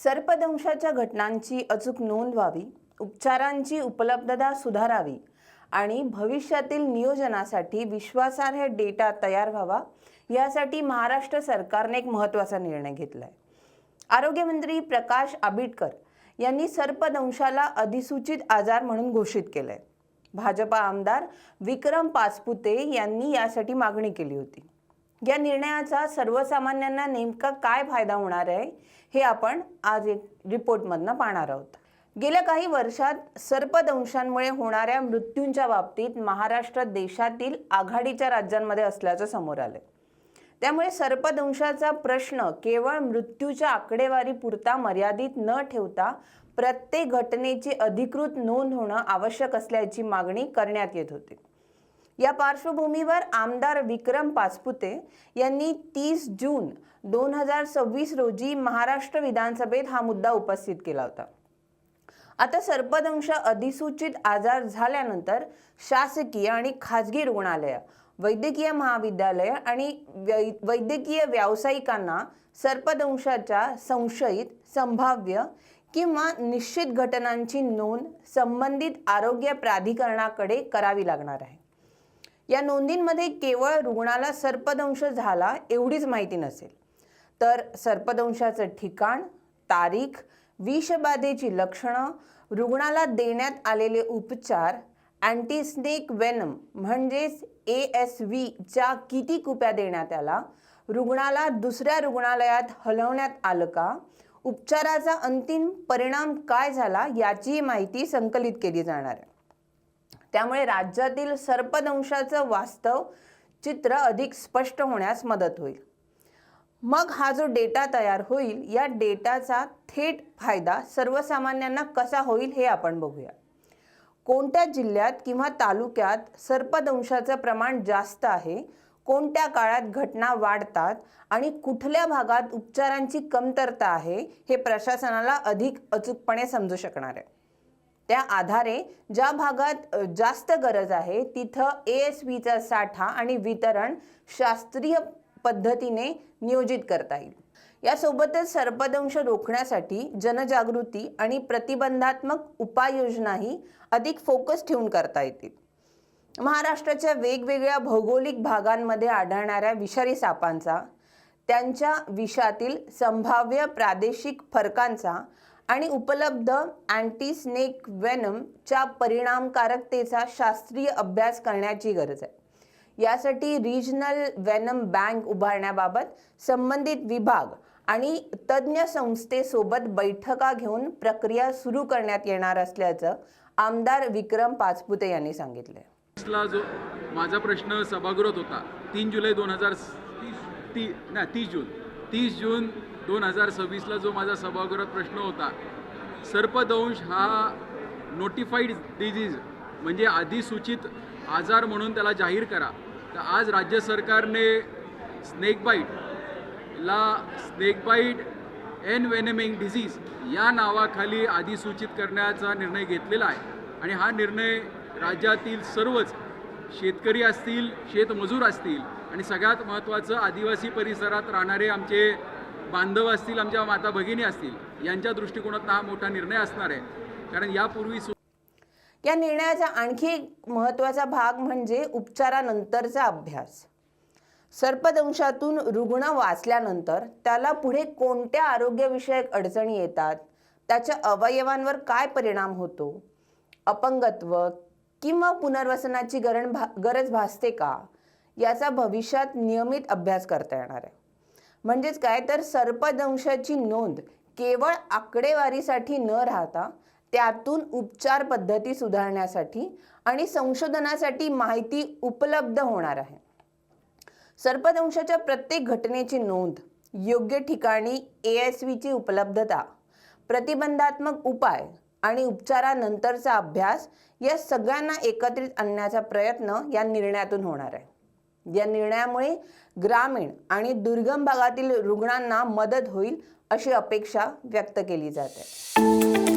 सर्पदंशाच्या घटनांची अचूक नोंद व्हावी, उपचारांची उपलब्धता सुधारावी आणि भविष्यातील नियोजनासाठी विश्वासार्ह डेटा तयार व्हावा, यासाठी महाराष्ट्र सरकारने एक महत्त्वाचा निर्णय घेतलाय। आरोग्यमंत्री प्रकाश आंबेडकर यांनी सर्पदंशाला अधिसूचित आजार म्हणून घोषित केलंय। भाजपा आमदार विक्रम पाचपुते यांनी यासाठी मागणी केली होती। या निर्णयाचा सर्वसामान्यांना नेमका काय फायदा होणार आहे हे आपण आज एक रिपोर्टमधून पाहणार आहोत। गेल्या काही वर्षात सर्पदंशांमुळे होणाऱ्या मृत्यूंच्या बाबतीत महाराष्ट्र देशातील आघाडीच्या राज्यांमध्ये असल्याचं समोर आलंय। त्यामुळे सर्पदंशाचा प्रश्न केवळ मृत्यूच्या आकडेवारीपुरता मर्यादित न ठेवता प्रत्येक घटनेची अधिकृत नोंद होणं आवश्यक असल्याची मागणी करण्यात येत होती। या पार्श्वभूमीवर आमदार विक्रम पाचपुते यांनी 30 जून 2026 रोजी महाराष्ट्र विधानसभेत हा मुद्दा उपस्थित केला होता। आता सर्पदंश अधिसूचित आजार झाल्यानंतर शासकीय आणि खासगी रुग्णालय, वैद्यकीय महाविद्यालय आणि वैद्यकीय व्यावसायिकांना सर्पदंशाच्या संशयित, संभाव्य किंवा निश्चित घटनांची नोंद संबंधित आरोग्य प्राधिकरणाकडे करावी लागणार आहे। या नोंदींमध्ये केवळ रुग्णाला सर्पदंश झाला एवढीच माहिती नसेल, तर सर्पदंशाचं ठिकाण, तारीख, विषबाधेची लक्षणं, रुग्णाला देण्यात आलेले उपचार, अँटीस्नेक वेनम म्हणजेच ASV च्या किती कुप्या देण्यात आला, रुग्णाला दुसऱ्या रुग्णालयात हलवण्यात आलं का, उपचाराचा अंतिम परिणाम काय झाला याची माहिती संकलित केली जाणार आहे। त्यामुळे राज्यातील सर्पदंशाचं वास्तव चित्र अधिक स्पष्ट होण्यास मदत होईल। मग हा जो डेटा तयार होईल, या डेटाचा थेट फायदा सर्वसामान्यांना कसा होईल हे आपण बघूया। कोणत्या जिल्ह्यात किंवा तालुक्यात सर्पदंशाचं प्रमाण जास्त आहे, कोणत्या काळात घटना वाढतात आणि कुठल्या भागात उपचारांची कमतरता आहे हे प्रशासनाला अधिक अचूकपणे समजू शकणार आहे। त्या आधारे ज्या भागात जास्त गरज आहे तिथं ASV चा साठा आणि वितरण शास्त्रीय पद्धतीने नियोजित करता येईल। यासोबतच सर्पदंश रोखण्यासाठी जनजागृती आणि प्रतिबंधात्मक उपाययोजनाही अधिक फोकस ठेवून करता येतील। महाराष्ट्राच्या वेगवेगळ्या भौगोलिक भागांमध्ये आढळणाऱ्या विषारी सापांचा, त्यांच्या विषातील संभाव्य प्रादेशिक फरकांचा आणि उपलब्ध अँटीस्नेक वेनमच्या परिणामकारकतेचा शास्त्रीय अभ्यास करण्याची गरज आहे। यासाठी रिजनल वेनम बँक उभारण्याबाबत संबंधित विभाग आणि तज्ज्ञ संस्थेसोबत बैठका घेऊन प्रक्रिया सुरू करण्यात येणार असल्याचं आमदार विक्रम पाचपुते यांनी सांगितले। जो माझा प्रश्न सभागृहात होता 30 जून 2026 ला जो माझा सभागृहात प्रश्न होता, सर्पदंश हा नोटिफाईड डिजीज म्हणजे अधिसूचित आजार म्हणून त्याला जाहीर करा। तर आज राज्य सरकारने स्नेक बाईट एनवेनेमिंग डिसीज या नावाखाली अधिसूचित करण्याचा निर्णय घेतलेला आहे। आणि हा निर्णय राज्यातील सर्वच शेतकरी असतील, शेतमजूर असतील आणि सगळ्यात महत्त्वाचं आदिवासी परिसरात राहणारे आमचे बांधव असतील, आमच्या माता भगिनी असतील, यांच्या दृष्टिकोनातून हा मोठा निर्णय असणार आहे। कारण यापूर्वी या निर्णयाचा आणखी एक महत्त्वाचा भाग म्हणजे उपचारानंतरचा अभ्यास। सर्पदंशातून रुग्ण वाचल्यानंतर त्याला पुढे कोणत्या आरोग्यविषयक अडचणी येतात, त्याच्या अवयवांवर काय परिणाम होतो, अपंगत्व किंवा पुनर्वसनाची गरज भासते का, याचा भविष्यात नियमित अभ्यास करता येणार आहे। म्हणजेच काय तर सर्पदंशाची नोंद केवळ आकडेवारीसाठी न राहता त्यातून उपचार पद्धती सुधारण्यासाठी आणि संशोधनासाठी माहिती उपलब्ध होणार आहे। सर्पदंशाच्या प्रत्येक घटनेची नोंद, योग्य ठिकाणी ASV ची उपलब्धता, प्रतिबंधात्मक उपाय आणि उपचारानंतरचा अभ्यास या सगळ्यांना एकत्रित आणण्याचा प्रयत्न या निर्णयातून होणार आहे। या निर्णयामुळे ग्रामीण आणि दुर्गम भागातील रुग्णांना मदत होईल अशी अपेक्षा व्यक्त केली जाते।